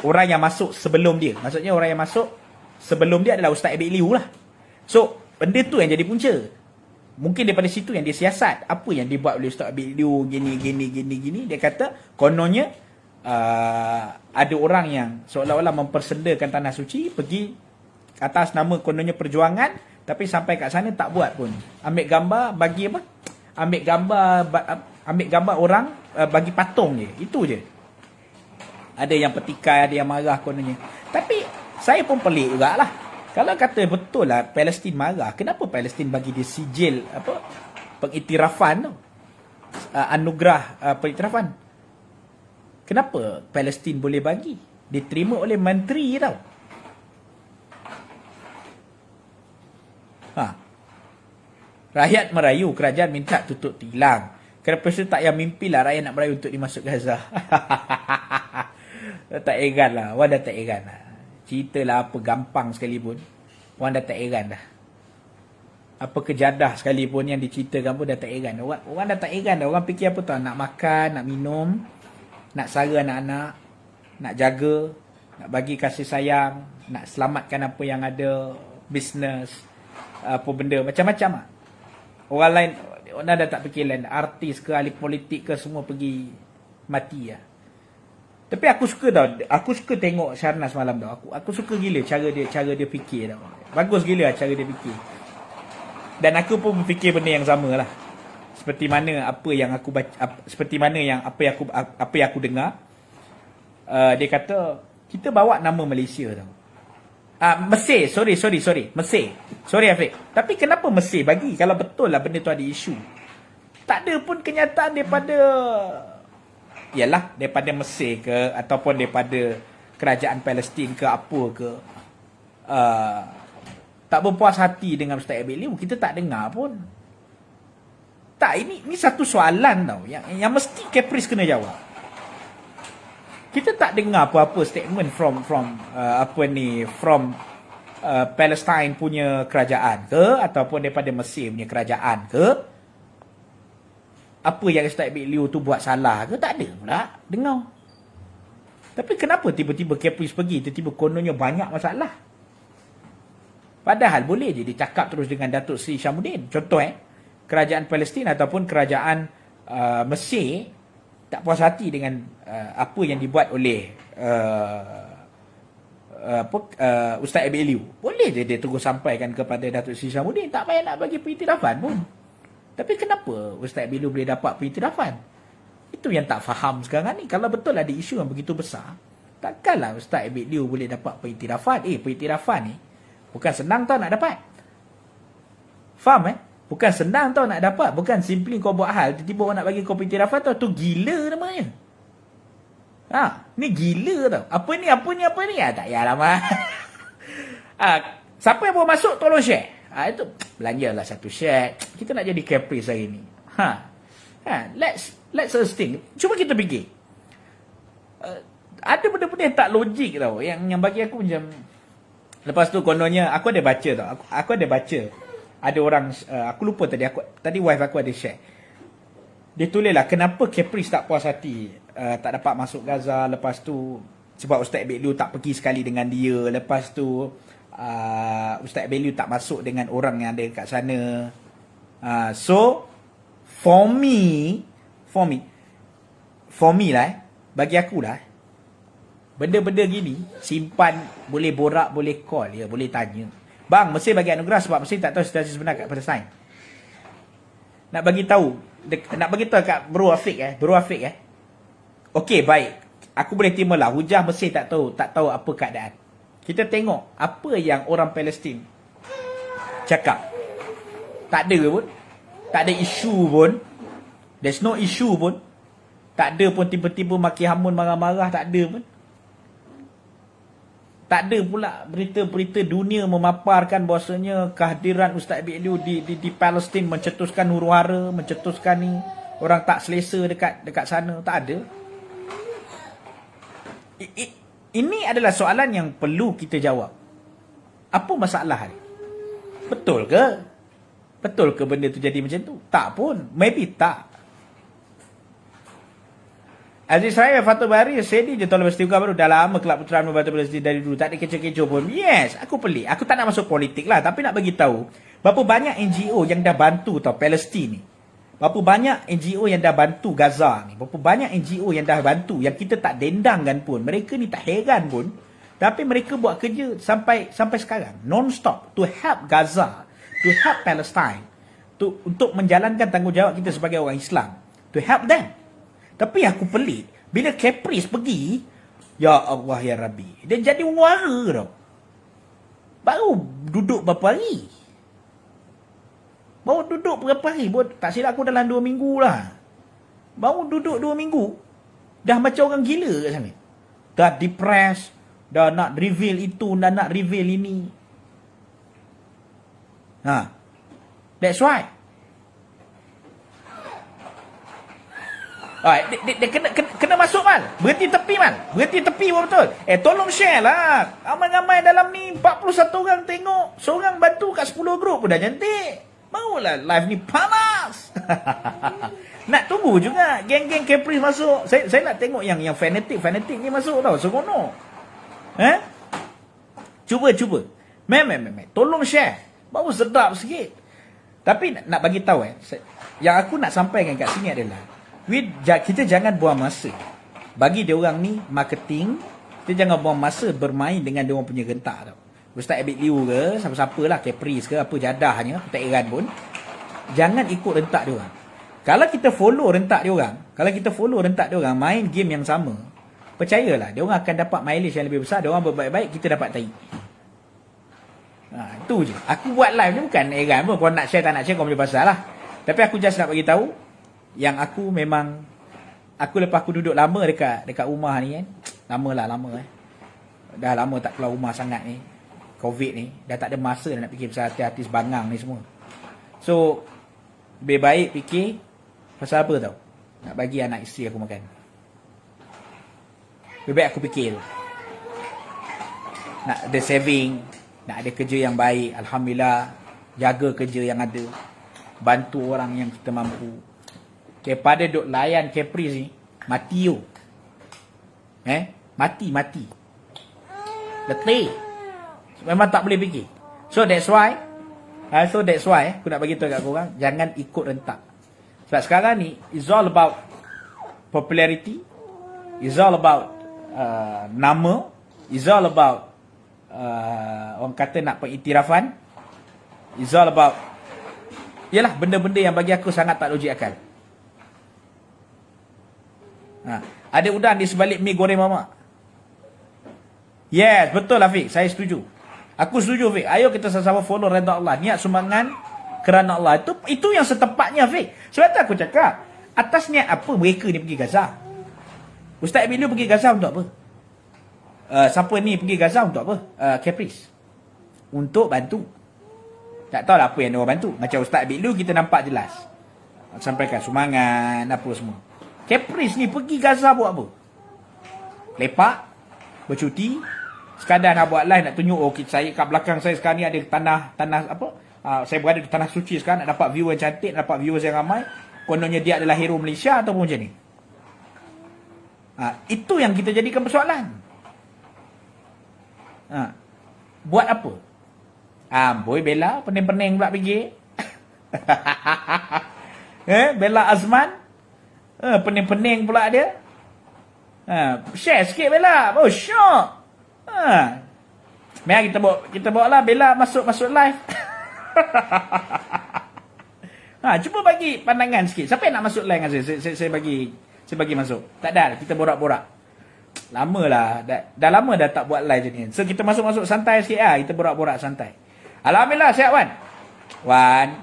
orang yang masuk sebelum dia. Maksudnya orang yang masuk sebelum dia adalah Ustaz Abeliu lah. So, benda tu yang jadi punca. Mungkin daripada situ yang dia siasat. Apa yang dibuat oleh Ustaz Abeliu gini. Dia kata kononnya ada orang yang seolah-olah mempersendakan tanah suci, pergi atas nama kononnya perjuangan, tapi sampai kat sana tak buat pun. Ambil gambar bagi apa? Ambil gambar orang bagi patung je. Itu je. Ada yang petikai, ada yang marah kononnya. Tapi saya pun pelik jugalah. Kalau kata betul lah Palestin marah, kenapa Palestin bagi dia sijil apa? Pengiktirafan tu. Anugerah pengiktirafan. Kenapa Palestin boleh bagi? Diterima oleh menteri tau. Rakyat merayu, kerajaan minta tutup tilang. Kenapa tu tak yang mimpi lah rakyat nak merayu untuk dimasuk Gaza. Tak heran lah. Orang dah tak heran lah. Cerita lah apa gampang sekalipun. Orang dah tak heran dah. Apa kejadah sekalipun yang diceritakan pun dah tak heran. Orang dah tak heran dah. Orang fikir apa tau. Nak makan, nak minum, nak sara anak-anak, nak jaga, nak bagi kasih sayang, nak selamatkan apa yang ada, bisnes, apa benda, macam-macam lah. Orang lain, orang dah tak fikir lain. Artis ke, ahli politik ke, semua pergi mati lah. Tapi aku suka tau. Aku suka tengok Syarnas malam tau. Aku suka gila cara dia fikir tau. Bagus gila lah cara dia fikir. Dan aku pun berfikir benda yang sama lah. Seperti mana apa yang aku baca, seperti mana yang apa yang aku dengar. Dia kata kita bawa nama Malaysia tau. Mesir, sorry. Mesir. Sorry Afiq. Tapi kenapa Mesir bagi kalau betul lah benda tu ada isu? Tak ada pun kenyataan daripada daripada Mesir ke ataupun daripada kerajaan Palestin ke apa ke. Tak berpuas hati dengan Ustaz Abid Liu, kita tak dengar pun. Tak, ini satu soalan tau yang mesti Caprice kena jawab. Kita tak dengar apa-apa statement from Palestine punya kerajaan ke ataupun daripada Mesir punya kerajaan ke. Apa yang Ustaz Abid Liu tu buat salah ke, tak ada pula dengar. Tapi kenapa tiba-tiba Caprice pergi, tiba-tiba kononnya banyak masalah. Padahal boleh je dia cakap terus dengan Datuk Seri Syamuddin. Contoh kerajaan Palestin ataupun kerajaan Mesir tak puas hati dengan apa yang dibuat oleh Ustaz Abid Liu. Boleh je dia terus sampaikan kepada Datuk Seri Syamuddin, tak payah nak bagi pengiktirafan pun. Tapi kenapa Ustaz Abid Liu boleh dapat pengiktirafan? Itu yang tak faham sekarang ni. Kalau betul ada isu yang begitu besar, takkanlah Ustaz Abid Liu boleh dapat pengiktirafan. Pengiktirafan ni bukan senang tau nak dapat. Faham Bukan senang tau nak dapat. Bukan simply kau buat hal, tiba-tiba orang nak bagi kau pengiktirafan tau. Tu gila namanya. Ni gila tau. Apa ni? Tak payahlah mah. Siapa yang baru masuk tolong share. Itu belanjalah satu share. Kita nak jadi Caprice hari ni. Let's us think. Cuba kita fikir. Ada benda-benda yang tak logik tau. Yang bagi aku macam. Lepas tu kononnya aku ada baca tau. Aku ada baca. Ada orang aku lupa tadi wife aku ada share. Dia tulis lah kenapa Caprice tak puas hati tak dapat masuk Gaza. Lepas tu sebab Ustaz Abid Liu tak pergi sekali dengan dia. Lepas tu Ustaz Abid Liu tak masuk dengan orang yang ada kat sana. So for me lah bagi aku lah, benda-benda gini simpan, boleh borak, boleh call ya, boleh tanya. Bang, Mesir bagi anugerah sebab Mesir tak tahu situasi sebenar kat Palestin. Nak bagi tahu kat Bro Afiq Okey, baik. Aku boleh terima lah hujah Mesir tak tahu apa keadaan. Kita tengok apa yang orang Palestin cakap. Tak ada pun. Tak ada isu pun. There's no issue pun. Tak ada pun tiba-tiba maki hamun marah-marah, tak ada pun. Tak ada pula berita-berita dunia memaparkan bahawasanya kehadiran Ustaz Abid Liu di Palestin mencetuskan huru-hara, mencetuskan ni orang tak selesa dekat sana. Tak ada. Ini adalah soalan yang perlu kita jawab. Apa masalah ni? Betul ke? Betul ke benda tu jadi macam tu? Tak pun. Maybe tak. Aziz saya Fatul Bahari sedih je tahun lepas tiga baru. Dah lama kelab puteraan membantu Palestin dari dulu. Tak ada kecoh-kecoh pun. Yes, aku pelik. Aku tak nak masuk politik lah. Tapi nak bagi tahu berapa banyak NGO yang dah bantu tau Palestin ni. Berapa banyak NGO yang dah bantu Gaza ni. Berapa banyak NGO yang dah bantu. Yang kita tak dendangkan pun. Mereka ni tak heran pun. Tapi mereka buat kerja sampai sekarang. Non-stop. To help Gaza. To help Palestine. Untuk menjalankan tanggungjawab kita sebagai orang Islam. To help them. Tapi aku pelik. Bila Caprice pergi. Ya Allah ya Rabbi. Dia jadi wara tau. Baru duduk berapa hari. Tak silap aku dalam 2 minggu lah. Baru duduk 2 minggu. Dah macam orang gila kat sana. Dah depressed. Dah nak reveal itu. Dah nak reveal ini. That's why. Dia kena masuk mal. Berhenti tepi mal. Berhenti tepi betul. Tolong share lah. Ramai-ramai dalam ni 41 orang tengok. Seorang bantu kat 10 grup pun dah cantik. Barulah live ni panas. Nak tunggu juga geng-geng Caprice masuk. Saya nak tengok yang fanatik ni masuk tau. Seronok. Cuba. Tolong share. Baru sedap sikit. Tapi nak bagi tahu yang aku nak sampaikan kat sini adalah kita jangan buang masa. Bagi dia orang ni marketing, kita jangan buang masa bermain dengan dia orang punya rentak tau. Ustaz Abid Liu ke, siapa-siapa lah, Caprice ke, apa jadahnya, tak heran pun. Jangan ikut rentak dia orang. Kalau kita follow rentak dia orang, main game yang sama, percayalah, dia orang akan dapat mileage yang lebih besar, dia orang berbaik-baik, kita dapat tahi. Itu je. Aku buat live ni bukan heran pun. Kau nak share tak nak share, kau punya pasal lah. Tapi aku just nak bagi tahu yang aku memang, lepas aku duduk lama dekat rumah ni kan. Lama. Dah lama tak keluar rumah sangat ni. Covid ni. Dah tak ada masa nak fikir pasal artis-artis bangang ni semua. So, lebih baik fikir pasal apa tau? Nak bagi anak isteri aku makan. Lebih baik aku fikir tu. Nak ada saving, nak ada kerja yang baik. Alhamdulillah. Jaga kerja yang ada. Bantu orang yang kita mampu. Daripada duk layan Caprice ni, mati yo. Mati. Letih. Memang tak boleh fikir. So that's why aku nak bagi tahu kat korang, jangan ikut rentak. Sebab sekarang ni it's all about popularity, it's all about nama, it's all about orang kata nak pengiktirafan, it's all about yalah benda-benda yang bagi aku sangat tak logik akal. Ada udang di sebalik mi goreng mamak. Yes, betul Afiq, saya setuju. Aku setuju Afiq. Ayo kita sama-sama follow redha Allah. Niat sumbangan kerana Allah. Itu yang setepatnya Afiq. Sebab tu aku cakap, atas niat apa mereka ni pergi Gaza? Ustaz Abid Liu pergi Gaza untuk apa? Siapa ni pergi Gaza untuk apa? Caprice. Untuk bantu. Tak tahu lah apa yang dia orang bantu. Macam Ustaz Abid Liu kita nampak jelas. Sampaikan sumbangan, apa semua. Caprice ni pergi Gaza buat apa? Lepak, bercuti, sekadar nak buat live, nak tunjuk saya kat belakang saya sekarang ni ada tanah apa? Saya berada di tanah suci sekarang, nak dapat viewer yang cantik, nak dapat viewers yang ramai. Kononnya dia adalah hero Malaysia ataupun macam ni. Itu yang kita jadikan persoalan. Buat apa? Boy Bella pening-pening pula pergi. Bella Azman pening-pening pula dia. Share sikit Bella. Oh syok. Mari kita bawa lah Bella masuk live. Cuba bagi pandangan sikit. Siapa yang nak masuk live dengan saya bagi masuk. Tak ada, kita borak-borak. Lama lah. Dah lama dah tak buat live je ni. So kita masuk santai sikit lah. Kita borak-borak santai. Alhamdulillah sihat Wan.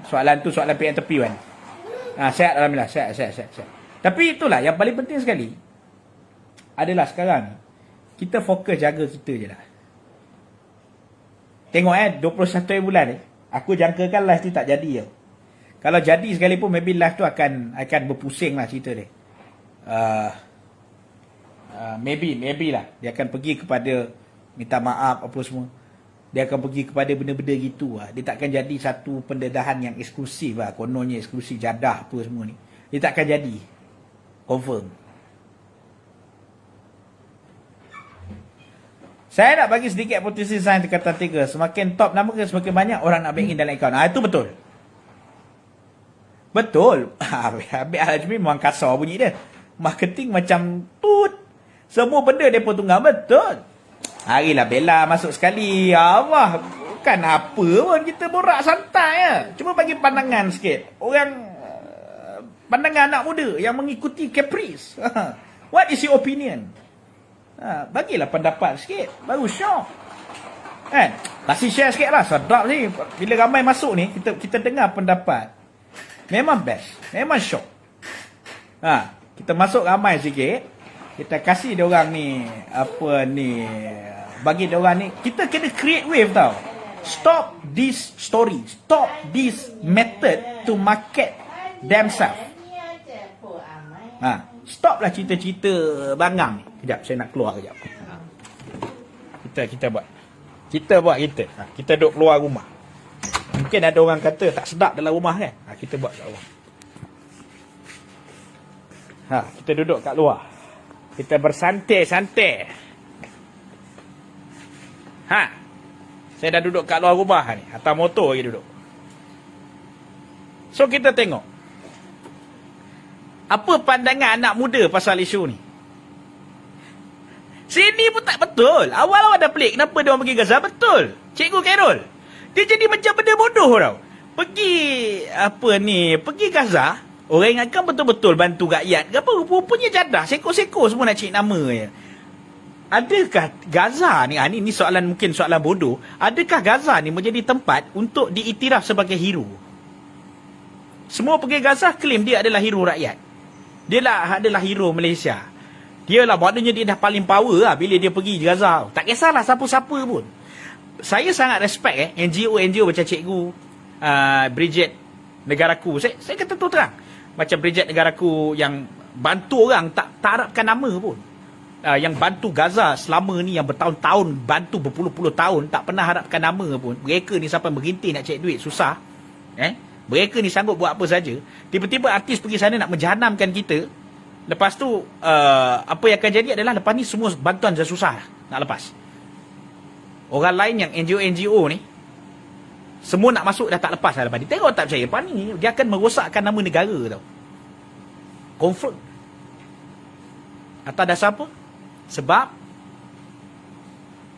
Soalan tu soalan PM tepi Wan. Sihat Alhamdulillah. Sihat. Tapi itulah yang paling penting sekali adalah sekarang kita fokus jaga kita je lah. Tengok 21 bulan ni aku jangkakan live tu tak jadi tau. Kalau jadi sekalipun maybe live tu akan berpusing lah cerita dia. Maybe lah dia akan pergi kepada minta maaf apa semua. Dia akan pergi kepada benda-benda gitu lah. Dia takkan jadi satu pendedahan yang eksklusif lah. Kononnya eksklusif jadah apa semua ni. Dia takkan jadi. Confirm. Saya nak bagi sedikit potensi sains dekatan 3. Semakin top nama ke semakin banyak orang nak bank in dalam akaun. Itu betul. Betul. Habis Al-Ajmi memang kasar bunyi dia. Marketing macam tut. Semua benda dia pun tunggang. Betul. Harilah Bella masuk sekali. Allah. Bukan apa pun. Kita borak santai ya. Cuma bagi pandangan sikit. Orang pandangan anak muda yang mengikuti Caprice. What is your opinion? Bagilah pendapat sikit. Baru syok. Kasih share sikit lah. Sedap ni. Bila ramai masuk ni, kita dengar pendapat. Memang best. Memang syok. Kita masuk ramai sikit. Kita kasih diorang ni, apa ni, bagi diorang ni. Kita kena create wave tau. Stop this story. Stop this method to market themselves. Stoplah cerita-cerita bangang ni. Kejap, saya nak keluar kejap. Kita buat. Kita duduk keluar rumah. Mungkin ada orang kata tak sedap dalam rumah kan. Kita buat kat luar. Kita duduk kat luar. Kita bersantai-santai. Saya dah duduk kat luar rumah ni. Atas motor lagi duduk. So kita tengok. Apa pandangan anak muda pasal isu ni? Sini pun tak betul. Awal-awal dah pelik. Kenapa dia orang pergi Gaza? Betul. Cikgu Carol. Dia jadi macam benda bodoh tau. Pergi Gaza. Orang ingatkan betul-betul bantu rakyat. Apa rupanya jadah. Seko-seko semua nak cik nama je. Adakah Gaza ni, ni soalan, mungkin soalan bodoh. Adakah Gaza ni menjadi tempat untuk diiktiraf sebagai hero? Semua pergi Gaza claim dia adalah hero rakyat. Dia adalah hero Malaysia. Dia lah, maknanya dia dah paling power lah bila dia pergi Gaza. Tak kisahlah siapa-siapa pun. Saya sangat respect NGO macam Cikgu Bridget Negaraku. Saya kata tu terang. Macam Bridget Negaraku yang bantu orang tak harapkan nama pun. Yang bantu Gaza selama ni, yang bertahun-tahun bantu berpuluh-puluh tahun, tak pernah harapkan nama pun. Mereka ni sampai berhenti nak cek duit susah. Mereka ni sanggup buat apa saja. Tiba-tiba artis pergi sana nak menjahanamkan kita. Lepas tu apa yang akan jadi adalah lepas ni semua bantuan dah susah nak lepas. Orang lain yang NGO ni semua nak masuk dah tak lepas lah lepas ni. Tengok tak percaya, lepas ni dia akan merosakkan nama negara tau. Confirm. Atas dasar apa? Sebab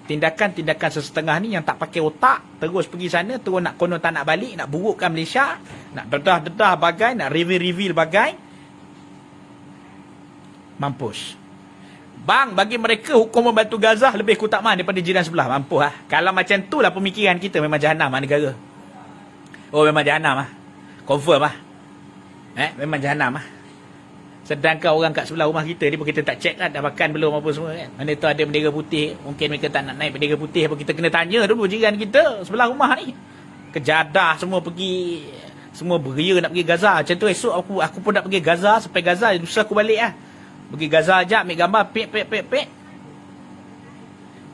tindakan-tindakan sesetengah ni yang tak pakai otak, terus pergi sana, terus nak konon tak nak balik, nak burukkan Malaysia, nak dedah-dedah bagai, nak reveal bagai. Mampus. Bang, bagi mereka hukum membantu Gaza lebih kutakman daripada jiran sebelah. Mampus lah. Kalau macam tu lah pemikiran kita, memang jahanam lah negara. Oh, memang jahanam lah. Confirm lah. Memang jahanam lah. Sedangkan orang kat sebelah rumah kita ni pun kita tak check lah, dah makan belum apa semua kan. Mana tu ada bendera putih, mungkin mereka tak nak naik bendera putih apa, kita kena tanya dulu jiran kita sebelah rumah ni. Kejadah semua pergi, semua beria nak pergi Gaza. Macam tu esok aku pun nak pergi Gaza, sampai Gaza lusa aku balik lah. Pergi Gaza ajak ambil gambar pek.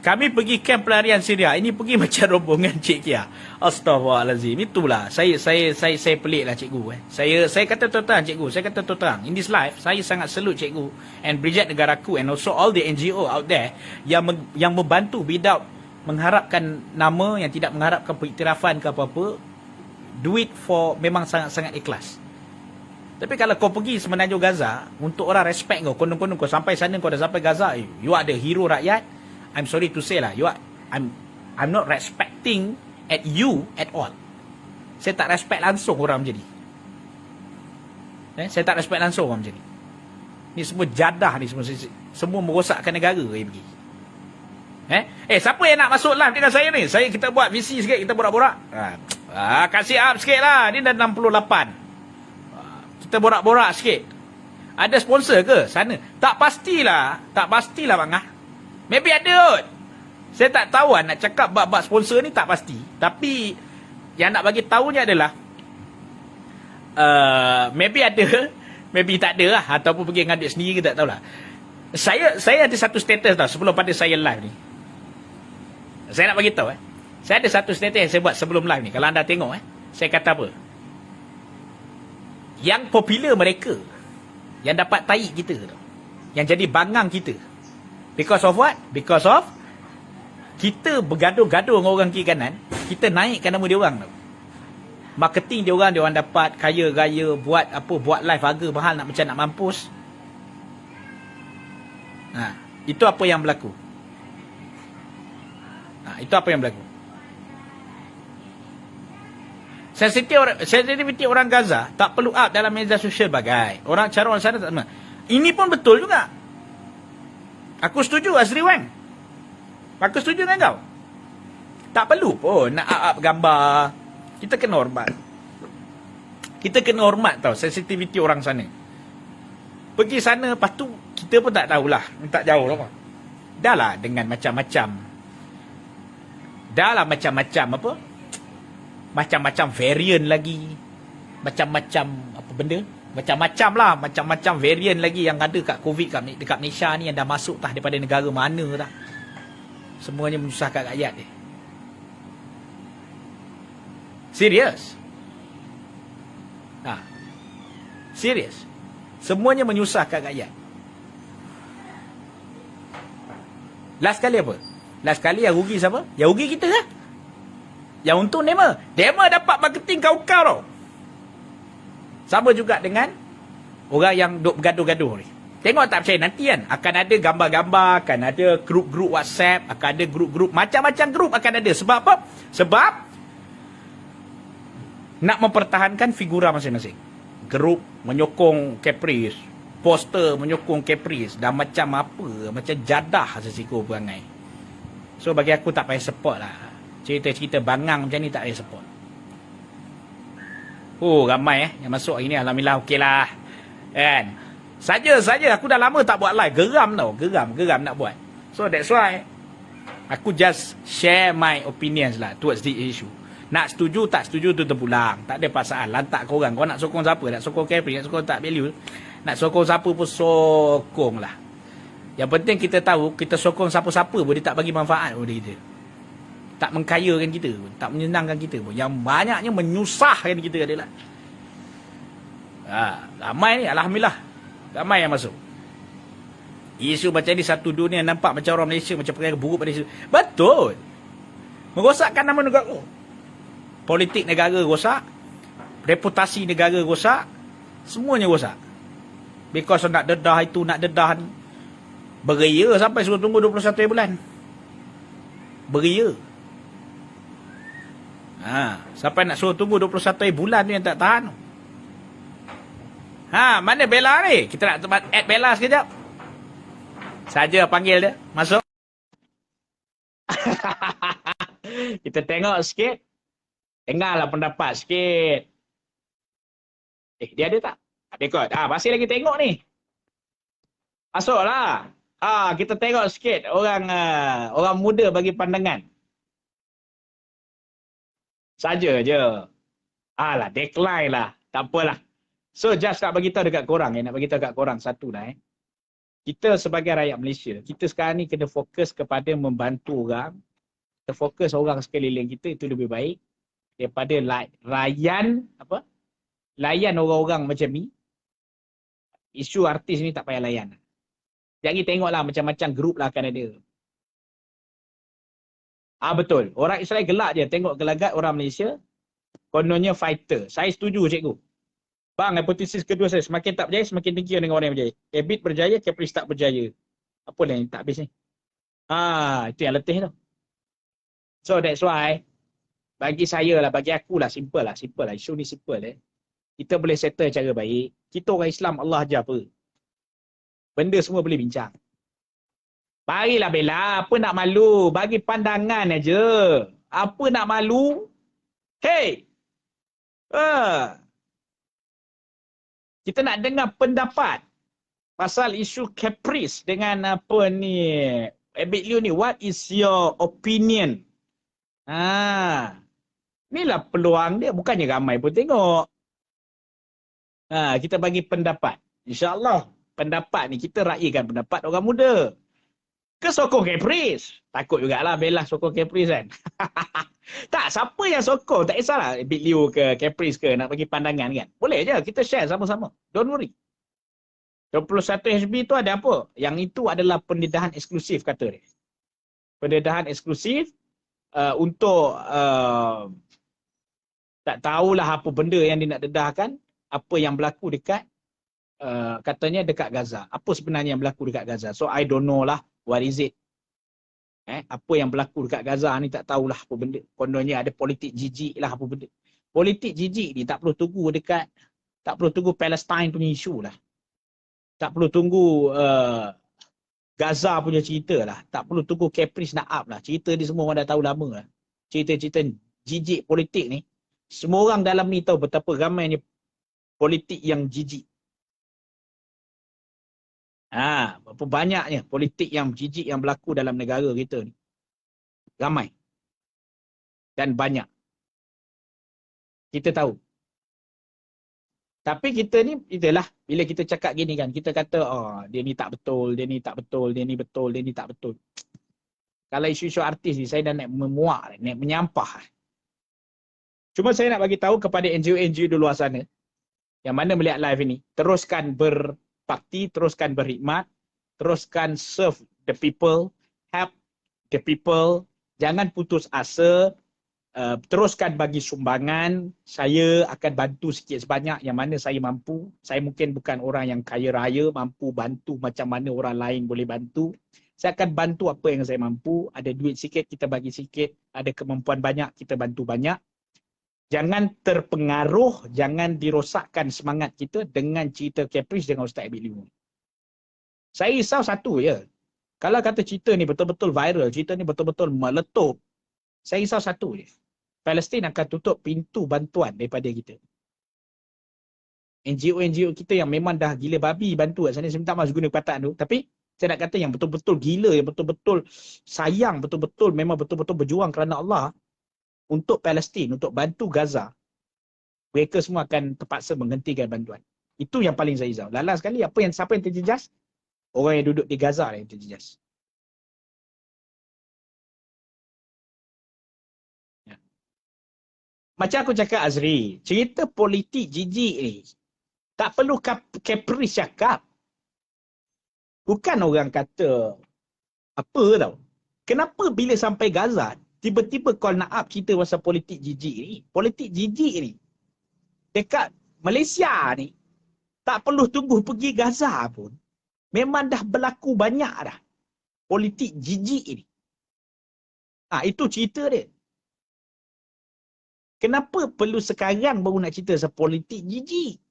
Kami pergi kamp pelarian Syria. Ini pergi macam rombongan Cik Kia. Astaghfirullahalazim. Itulah saya pelik lah cikgu. Saya kata terang cikgu. Saya kata terang. In this life, saya sangat salute cikgu and Bridget Negaraku and also all the NGO out there yang membantu without mengharapkan nama, yang tidak mengharapkan pengiktirafan ke apa-apa. Do it for memang sangat-sangat ikhlas. Tapi kalau kau pergi semenanjung Gaza, untuk orang respect kau, konon-konon kau sampai sana, kau dah sampai Gaza, you are the hero rakyat. I'm sorry to say lah, I'm not respecting at you at all. Saya tak respect langsung orang macam ni. Saya tak respect langsung orang macam ni. Ni semua jadah ni, semua merosakkan negara yang pergi. Siapa yang nak masuk live dengan saya ni? Kita buat visi sikit, kita borak-borak. Kasih up sikit lah. Ni dah 68. Kita borak-borak sikit. Ada sponsor ke sana? Tak pastilah bang. Maybe ada kot. Saya tak tahu nak cakap bab-bab sponsor ni, tak pasti. Tapi yang nak bagi tahunya adalah maybe ada, maybe tak ada lah, ataupun pergi ngambil sendiri ke tak tahulah. Saya ada satu status tau sebelum pada saya live ni. Saya nak bagi tahu saya ada satu status yang saya buat sebelum live ni. Kalau anda tengok saya kata apa? Yang popular mereka, yang dapat tahi kita tau, yang jadi bangang kita. Because of what? Because of kita bergaduh-gaduh dengan orang kiri kanan, kita naikkan nama dia orang tau. Marketing dia orang dapat kaya-gaya, buat live harga mahal nak macam nak mampus. Itu apa yang berlaku. Itu apa yang berlaku. Sensitivity orang Gaza tak perlu up dalam media sosial bagai. Cara orang sana tak sama. Ini pun betul juga. Aku setuju Azri Wang. Aku setuju dengan kau. Tak perlu pun nak up gambar. Kita kena hormat. Kita kena hormat tau sensitivity orang sana. Pergi sana, lepas tu kita pun tak tahulah. Tak jauh lah. Dah lah dengan macam-macam. Macam-macam variant lagi. Macam-macam apa benda. Macam-macam lah. Macam-macam varian lagi yang ada kat COVID dekat Malaysia ni yang dah masuk tah daripada negara mana tah. Semuanya menyusahkan rakyat dia. Serius. Serius. Semuanya menyusahkan rakyat. Last kali apa? Last kali yang rugi siapa? Yang rugi kita lah. Yang untung Dema. Dema dapat marketing kau tau. Sama juga dengan orang yang duk bergaduh-gaduh ni. Tengok tak percaya nanti kan akan ada gambar-gambar, akan ada grup-grup WhatsApp, akan ada grup-grup, macam-macam grup akan ada. Sebab apa? Sebab nak mempertahankan figura masing-masing. Grup menyokong Caprice, poster menyokong Caprice, dan macam apa, macam jadah sesiko perangai. So bagi aku tak payah support lah. Cerita-cerita bangang macam ni tak payah support. Oh, ramai yang masuk hari ni. Alhamdulillah, okey lah. Kan? Saja aku dah lama tak buat live. Geram tau. Geram nak buat. So, that's why aku just share my opinions lah towards the issue. Nak setuju, tak setuju tu terpulang. Tak ada pasal. Lantak korang. Kau nak sokong siapa? Nak sokong Capri? Nak sokong tak value? Nak sokong siapa pun sokong lah. Yang penting kita tahu, kita sokong siapa-siapa pun dia tak bagi manfaat pada kita. Tak mengkayakan kita pun, tak menyenangkan kita pun. Yang banyaknya menyusahkan kita adalah ramai ni, alhamdulillah. Ramai yang masuk. Isu macam ni satu dunia nampak macam orang Malaysia macam perkara buruk pada isu. Betul. Merosakkan nama negara. Politik negara rosak, reputasi negara rosak, semuanya rosak. Because nak dedah itu, nak dedah ni. Beria sampai suruh tunggu 21 bulan. Beria. Sampai nak suruh tunggu 21 bulan tu yang tak tahan. Mana Bella ni? Kita nak add Bella sekejap. Saja panggil dia. Masuk. Kita tengok sikit. Dengarlah pendapat sikit. Dia ada tak? Ada kot. Masih lagi tengok ni. Masuklah. Kita tengok sikit orang muda bagi pandangan. Saja je. Decline lah. Tak apalah. So, just nak beritahu dekat korang. Nak beritahu dekat korang satu lah. Kita sebagai rakyat Malaysia, kita sekarang ni kena fokus kepada membantu orang. Kita fokus orang sekeliling kita, itu lebih baik. Daripada layan orang-orang macam ni. Isu artis ni tak payah layan. Jadi tengoklah macam-macam grup lah akan ada. Betul. Orang Israel gelak je tengok gelagat orang Malaysia. Kononnya fighter. Saya setuju cikgu. Bang, hipotesis kedua saya, semakin tak berjaya, semakin tinggi dengan orang yang berjaya. Ebit berjaya, Caprice tak berjaya. Apa yang tak habis ni? Itu yang letih tu. So that's why, bagi saya lah, bagi aku lah, simple lah. Isu ni simple Kita boleh settle cara baik. Kita orang Islam, Allah ajar apa. Benda semua boleh bincang. Barilah Bella, apa nak malu? Bagi pandangan aja. Apa nak malu? Hey! Kita nak dengar pendapat pasal isu Caprice dengan apa ni, Ebit Liu ni. What is your opinion? Inilah peluang dia. Bukannya ramai pun tengok. Kita bagi pendapat. InsyaAllah pendapat ni kita raikan pendapat orang muda. Ke sokong Caprice? Takut jugalah Bella sokong Caprice kan. Tak, siapa yang sokong, tak kisahlah Big Liu ke Caprice ke, nak bagi pandangan kan. Boleh je, kita share sama-sama. Don't worry. 21 HB tu ada apa? Yang itu adalah pendedahan eksklusif kata dia. Pendedahan eksklusif untuk tak tahulah apa benda yang dia nak dedahkan, apa yang berlaku dekat katanya dekat Gaza. Apa sebenarnya yang berlaku dekat Gaza? So I don't know lah what is it. Apa yang berlaku dekat Gaza ni tak tahulah apa benda. Kononnya ada politik jijik lah apa benda. Politik jijik ni tak perlu tunggu Palestine punya isu lah. Tak perlu tunggu Gaza punya cerita lah. Tak perlu tunggu Caprice nak up lah. Cerita ni semua orang dah tahu lama lah. Cerita-cerita jijik politik ni. Semua orang dalam ni tahu betapa ramainya politik yang jijik. Berapa banyaknya politik yang jijik yang berlaku dalam negara kita ni. Ramai. Dan banyak. Kita tahu. Tapi kita ni, itulah, bila kita cakap gini kan, kita kata, oh, dia ni tak betul, dia ni tak betul, dia ni betul, dia ni tak betul. Kalau isu-isu artis ni, saya dah nak memuak, nak menyampah. Cuma saya nak bagi tahu kepada NGO-NGO di luar sana, yang mana melihat live ini, teruskan berbakti, teruskan berkhidmat, teruskan serve the people, help the people, jangan putus asa, teruskan bagi sumbangan. Saya akan bantu sikit sebanyak yang mana saya mampu. Saya mungkin bukan orang yang kaya raya, mampu bantu macam mana orang lain boleh bantu. Saya akan bantu apa yang saya mampu. Ada duit sikit, kita bagi sikit. Ada kemampuan banyak, kita bantu banyak. Jangan terpengaruh, jangan dirosakkan semangat kita dengan cerita Caprice dengan Ustaz Abid Limu. Saya risau satu je. Kalau kata cerita ni betul-betul viral, cerita ni betul-betul meletup, saya risau satu je. Palestin akan tutup pintu bantuan daripada kita. NGO-NGO kita yang memang dah gila babi bantu kat sana, saya minta maaf guna perkataan tu, tapi saya nak kata yang betul-betul gila, yang betul-betul sayang, betul-betul memang betul-betul berjuang kerana Allah untuk Palestin, untuk bantu Gaza, mereka semua akan terpaksa menghentikan bantuan. Itu yang paling saya risau. Lala sekali, siapa yang terjejas? Orang yang duduk di Gaza yang terjejas. Macam aku cakap Azri, cerita politik jijik ni tak perlu Caprice cakap. Bukan orang kata apa tau. Kenapa bila sampai Gaza, tiba-tiba kau nak up cerita pasal politik jijik ni? Politik jijik ni dekat Malaysia ni tak perlu tunggu pergi Gaza pun. Memang dah berlaku banyak dah politik jijik ni. Itu cerita dia. Kenapa perlu sekarang baru nak cerita pasal politik jijik?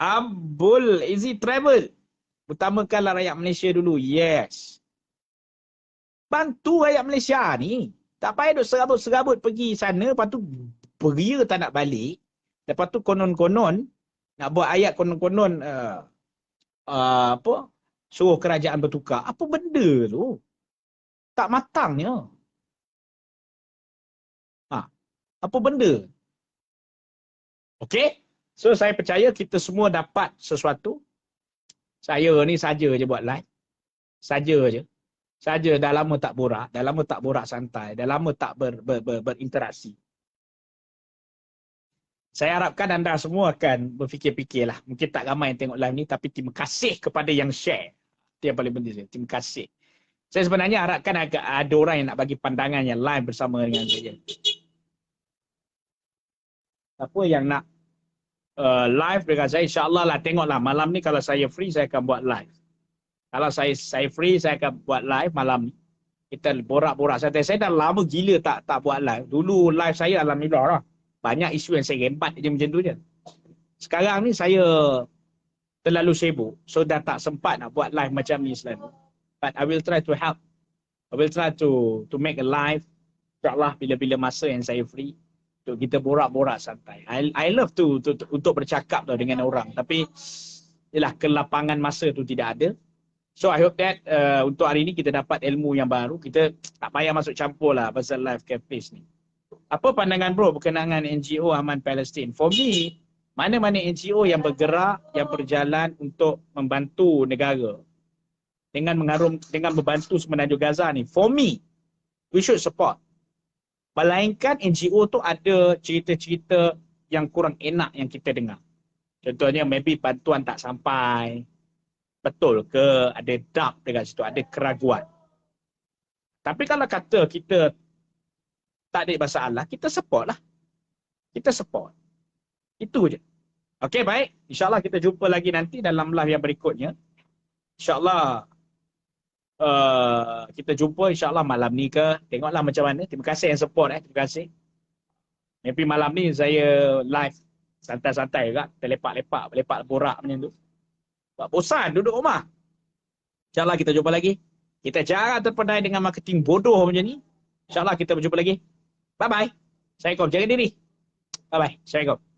Abul Easy Travel. Utamakanlah rakyat Malaysia dulu. Yes. Bantu rakyat Malaysia ni. Tak payah duk serabut-serabut pergi sana, lepas tu beria tak nak balik. Lepas tu konon-konon nak buat ayat konon-konon suruh kerajaan bertukar. Apa benda tu? Tak matangnya. Apa benda? Okey? So saya percaya kita semua dapat sesuatu. Saya ni saja je buat live. Saja je. Saja dah lama tak borak, dah lama tak borak santai, dah lama tak berinteraksi. Saya harapkan anda semua akan berfikir-fikirlah. Mungkin tak ramai yang tengok live ni, tapi terima kasih kepada yang share. Itu yang paling penting. Terima kasih. Saya sebenarnya harapkan ada orang yang nak bagi pandangan yang live bersama dengan saya. Siapa yang nak live dengan saya, insyaAllah lah, tengoklah malam ni kalau saya free, saya akan buat live. Kalau saya free, saya akan buat live malam ni. Kita borak-borak santai. Saya dah lama gila tak buat live. Dulu live saya alhamdulillah lah. Banyak isu yang saya rembat je macam tu je. Sekarang ni saya terlalu sibuk. So dah tak sempat nak buat live macam ni selalu. But I will try to help. I will try to make a live. InsyaAllah bila-bila masa yang saya free. Untuk kita borak-borak santai. I love untuk bercakap tau dengan orang. Tapi yalah, kelapangan masa tu tidak ada. So I hope that untuk hari ni kita dapat ilmu yang baru. Kita tak payah masuk campur lah pasal live Caprice ni. Apa pandangan bro berkenaan NGO Aman Palestin? For me, mana-mana NGO yang bergerak, yang berjalan untuk membantu negara dengan membantu semenanjung Gaza ni, for me, we should support. Melainkan NGO tu ada cerita-cerita yang kurang enak yang kita dengar. Contohnya maybe bantuan tak sampai. Betul ke? Ada doubt dekat situ, ada keraguan. Tapi kalau kata kita tak ada masalah, kita support lah. Kita support. Itu je. Okey, baik. InsyaAllah kita jumpa lagi nanti dalam live yang berikutnya. InsyaAllah kita jumpa insyaAllah malam ni ke. Tengoklah macam mana. Terima kasih yang support. Terima kasih. Maybe malam ni saya live santai-santai juga. Kita lepak borak macam tu. Sebab bosan duduk rumah. InsyaAllah kita jumpa lagi. Kita jangan terpedaya dengan marketing bodoh macam ni. InsyaAllah kita berjumpa lagi. Bye-bye. Assalamualaikum. Jaga diri. Bye-bye. Assalamualaikum.